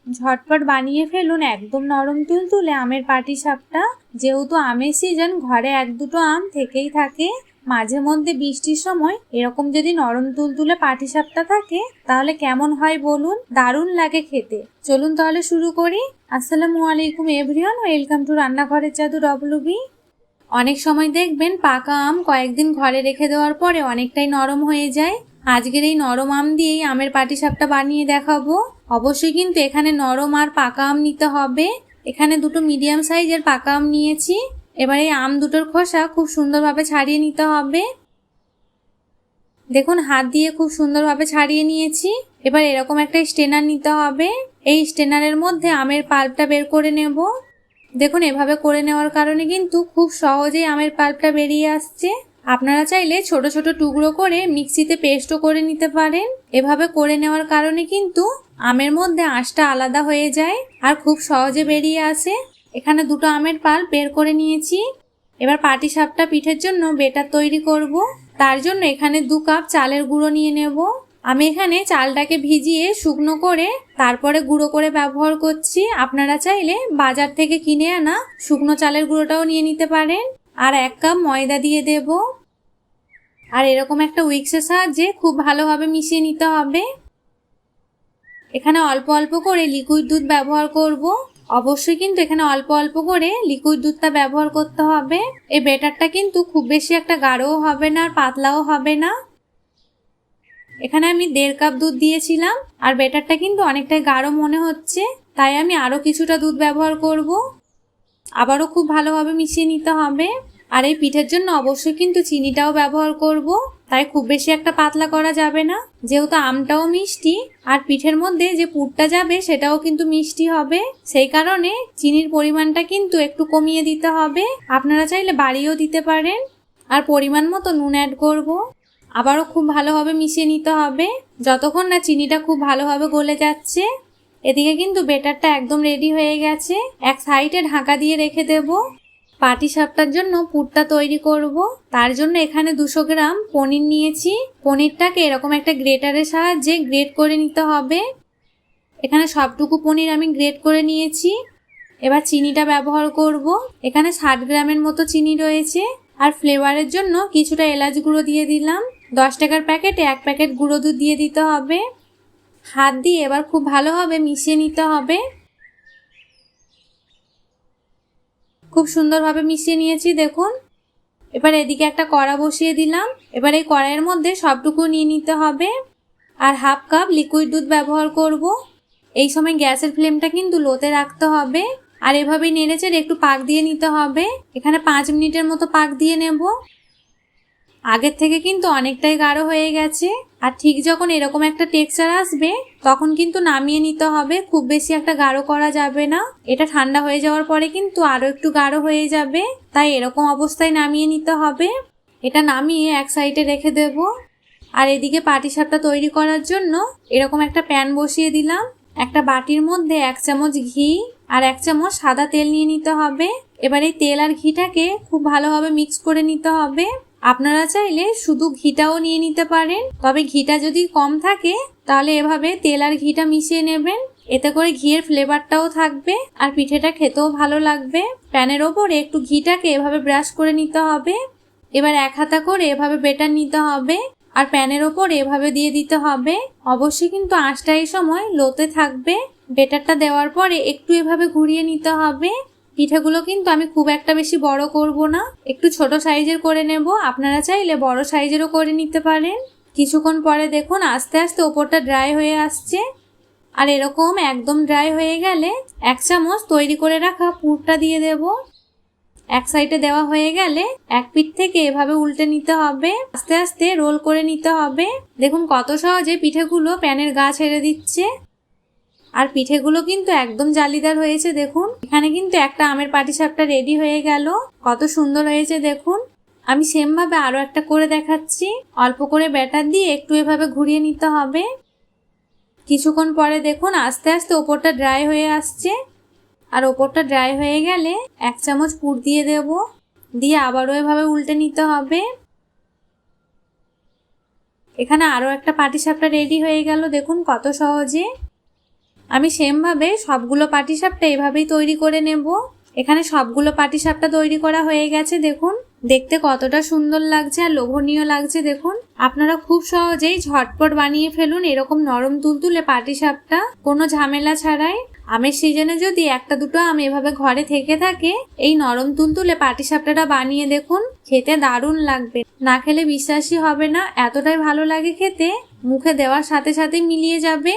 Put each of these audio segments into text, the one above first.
ঝটপট বানিয়ে ফেলুন একদম নরম তুলতুলে আমের পাটিসাপটা। যেহেতু আমের সিজন, ঘরে এক দুটো আম থেকেই থাকে। মাঝে মধ্যে বৃষ্টির সময় এরকম যদি নরম তুলতুলে পাটিসাপটা থাকে তাহলে কেমন হয় বলুন, দারুণ লাগে খেতে। চলুন তাহলে শুরু করি। আসসালামু আলাইকুম এভরিওয়ান, ওয়েলকাম টু রান্নাঘরের জাদু ডব্লুবি। অনেক সময় দেখবেন পাকা আম কয়েকদিন ঘরে রেখে দেওয়ার পরে অনেকটাই নরম হয়ে যায়। আজকের এই নরম আম দিয়েই আমের পাটিসাপটা বানিয়ে দেখাবো। অবশ্যই কিন্তু এখানে নরম আর পাকা আম নিতে হবে। এখানে দুটো মিডিয়াম সাইজের পাকা আম নিয়েছি। এবার এই আম দুটোর খোসা খুব সুন্দরভাবে ছাড়িয়ে নিতে হবে। দেখুন হাত দিয়ে খুব সুন্দরভাবে ছাড়িয়ে নিয়েছি। এবার এরকম একটা স্ট্রেনার নিতে হবে। এই স্ট্রেনারের মধ্যে আমের পাল্পটা বের করে নেব। দেখুন এভাবে করে নেওয়ার কারণে কিন্তু খুব সহজেই আমের পাল্পটা বেরিয়ে আসছে। আপনারা চাইলে ছোট ছোট টুকরো করে মিক্সিতে পেস্টও করে নিতে পারেন। এভাবে করে নেওয়ার কারণে কিন্তু আমের মধ্যে আঁশটা আলাদা হয়ে যায় আর খুব সহজে বেরিয়ে আসে। এখানে দুটো আমের পাল্প বের করে নিয়েছি। এবার পাটিসাপটা পিঠের জন্য বেটার তৈরি করব। তার জন্য এখানে 2 কাপ চালের গুঁড়ো নিয়ে নেব। আমি এখানে চালটাকে ভিজিয়ে শুকনো করে তারপরে গুঁড়ো করে ব্যবহার করছি। আপনারা চাইলে বাজার থেকে কিনে আনা শুকনো চালের গুঁড়োটাও নিয়ে নিতে পারেন। আর 1 কাপ ময়দা দিয়ে দেব। আর এরকম একটা উইক্সের সাহায্যে খুব ভালোভাবে মিশিয়ে নিতে হবে। এখানে অল্প অল্প করে লিকুইড দুধ ব্যবহার করব। অবশ্যই কিন্তু এখানে অল্প অল্প করে লিকুইড দুধটা ব্যবহার করতে হবে। এই ব্যাটারটা কিন্তু খুব বেশি একটা গাঢ়ও হবে না আর পাতলাও হবে না। এখানে আমি 1.5 কাপ দুধ দিয়েছিলাম আর ব্যাটারটা কিন্তু অনেকটাই গাঢ় মনে হচ্ছে, তাই আমি আরো কিছুটা দুধ ব্যবহার করব। আবারও খুব ভালোভাবে মিশিয়ে নিতে হবে। আর এই পিঠের জন্য অবশ্যই কিন্তু চিনিটাও ব্যবহার করব, তাই খুব বেশি একটা পাতলা করা যাবে না। যেহেতু আমটাও মিষ্টি আর পিঠের মধ্যে যে পুরটা যাবে সেটাও কিন্তু মিষ্টি হবে, সেই কারণে চিনির পরিমাণটা কিন্তু একটু কমিয়ে দিতে হবে। আপনারা চাইলে বাড়িয়েও দিতে পারেন। আর পরিমাণ মতো নুন অ্যাড করব। আবারও খুব ভালোভাবে মিশিয়ে নিতে হবে যতক্ষণ না চিনিটা খুব ভালোভাবে গলে যাচ্ছে। এদিকে কিন্তু বেটারটা একদম রেডি হয়ে গেছে। এক সাইডে ঢাকা দিয়ে রেখে দেব। পাটিসাপটার জন্য পুরটা তৈরি করব। তার জন্য এখানে 200 গ্রাম পনির নিয়েছি। পনিরটাকে এরকম একটা গ্রেটারের সাহায্যে গ্রেট করে নিতে হবে। এখানে সবটুকু পনির আমি গ্রেট করে নিয়েছি। এবার চিনিটা ব্যবহার করব। এখানে 60 গ্রামের মতো চিনি রয়েছে। আর ফ্লেভারের জন্য কিছুটা এলাচ গুঁড়ো দিয়ে দিলাম। 10 টাকার প্যাকেটে 1 প্যাকেট গুঁড়ো দুধ দিয়ে দিতে হবে। হাত দিয়ে এবার খুব ভালোভাবে মিশিয়ে নিতে হবে। খুব সুন্দরভাবে মিশিয়ে নিয়েছি দেখুন। এবার এদিকে একটা কড়া বসিয়ে দিলাম। এবার এই কড়াইয়ের মধ্যে সবটুকু নিয়ে নিতে হবে। আর 1/2 কাপ লিকুইড দুধ ব্যবহার করব। এই সময় গ্যাসের ফ্লেমটা কিন্তু লোতে রাখতে হবে। আর এভাবেই নেড়েচেড়ে একটু পাক দিয়ে নিতে হবে। এখানে 5 মিনিটের মতো পাক দিয়ে নেব। আগের থেকে কিন্তু অনেকটাই গাঢ় হয়ে গেছে। আর ঠিক যখন এরকম একটা টেক্সচার আসবে তখন কিন্তু নামিয়ে নিতে হবে। খুব বেশি একটা গাঢ় করা যাবে না। এটা ঠান্ডা হয়ে যাওয়ার পরে কিন্তু আরো একটু গাঢ় হয়ে যাবে, তাই এরকম অবস্থায় নামিয়ে নিতে হবে। এটা নামিয়ে এক সাইডে রেখে দেব। আর এদিকে পাটিসাপটা তৈরি করার জন্য এরকম একটা প্যান বসিয়ে দিলাম। একটা বাটির মধ্যে 1 চামচ ঘি আর 1 চামচ সাদা তেল নিয়ে নিতে হবে। এবার এই তেল আর ঘিটাকে খুব ভালোভাবে মিক্স করে নিতে হবে। আপনারা চাইলে শুধু ঘিটাও নিয়ে নিতে পারেন, তবে ঘিটা যদি কম থাকে তাহলে এভাবে তেল আর ঘিটা মিশিয়ে নেবেন। এতে করে ঘিয়ের ফ্লেভারটাও থাকবে আর পিঠেটা খেতেও ভালো লাগবে। প্যানের ওপরে একটু ঘিটাকে এভাবে ব্রাশ করে নিতে হবে। এবার 1 হাতা করে এভাবে বেটার নিতে হবে আর প্যানের ওপর এভাবে দিয়ে দিতে হবে। অবশ্যই কিন্তু আঁচটা এই সময় লোতে থাকবে। বেটারটা দেওয়ার পরে একটু এভাবে ঘুরিয়ে নিতে হবে। পিঠেগুলো কিন্তু আমি খুব একটা বেশি বড় করব না, একটু ছোট সাইজের করে নেব। আপনারা চাইলে বড় সাইজেরও করে নিতে পারেন। কিছুক্ষণ পরে দেখুন আস্তে আস্তে ওপরটা ড্রাই হয়ে আসছে। আর এরকম একদম ড্রাই হয়ে গেলে 1 চামচ তৈরি করে রাখা পুরটা দিয়ে দেব। এক সাইডে দেওয়া হয়ে গেলে এক পিঠ থেকে এভাবে উল্টে নিতে হবে। আস্তে আস্তে রোল করে নিতে হবে। দেখুন কত সহজে পিঠেগুলো প্যানের গা ছেড়ে দিচ্ছে। আর পিঠেগুলো কিন্তু একদম জালিদার হয়েছে দেখুন। এখানে কিন্তু একটা আমের পাটিসাপটা রেডি হয়ে গেল। কত সুন্দর হয়েছে দেখুন। আমি সেম ভাবে আরো একটা করে দেখাচ্ছি। অল্প করে ব্যাটার দিয়ে একটু এভাবে ঘুরিয়ে নিতে হবে। কিছুক্ষণ পরে দেখুন আস্তে আস্তে ওপরটা ড্রাই হয়ে আসছে। আর ওপরটা ড্রাই হয়ে গেলে 1 চামচ পুর দিয়ে দেব। দিয়ে আবারও এভাবে উল্টে নিতে হবে। এখানে আরো একটা পাটিসাপটা রেডি হয়ে গেল দেখুন কত সহজে। আমি সেমভাবে সবগুলো পাটিসাপটা এভাবেই তৈরি করে নেব। এখানে সবগুলো পাটিসাপটা তৈরি করা হয়ে গেছে। দেখুন দেখতে কতটা সুন্দর লাগছে আর লোভনীয় লাগছে। দেখুন আপনারা খুব সহজেই ঝটপট বানিয়ে ফেলুন এরকম নরম তুলতুলে পাটিসাপটা, কোনো ঝামেলা ছাড়াই। আমের সিজনে যদি একটা দুটো আম এভাবে ঘরে থেকে থাকে, এই নরম তুলতুলে পাটিসাপটাটা বানিয়ে দেখুন, খেতে দারুণ লাগবে। না খেলে বিশ্বাসই হবে না, এতটাই ভালো লাগে খেতে, মুখে দেওয়ার সাথে সাথে মিলিয়ে যাবে।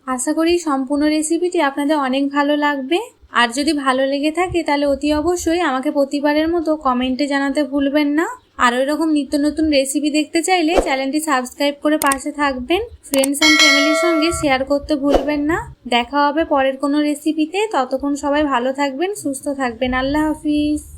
আশা করি সম্পূর্ণ রেসিপিটি আপনাদের অনেক ভালো লাগবে। আর যদি ভালো লেগে থাকে তাহলে অতি অবশ্যই আমাকে প্রতিবারের মতো কমেন্টে জানাতে ভুলবেন না। আরও এরকম নিত্য নতুন রেসিপি দেখতে চাইলে চ্যানেলটি সাবস্ক্রাইব করে পাশে থাকবেন। ফ্রেন্ডস অ্যান্ড ফ্যামিলির সঙ্গে শেয়ার করতে ভুলবেন না। দেখা হবে পরের কোনো রেসিপিতে। ততক্ষণ সবাই ভালো থাকবেন, সুস্থ থাকবেন। আল্লাহ হাফিজ।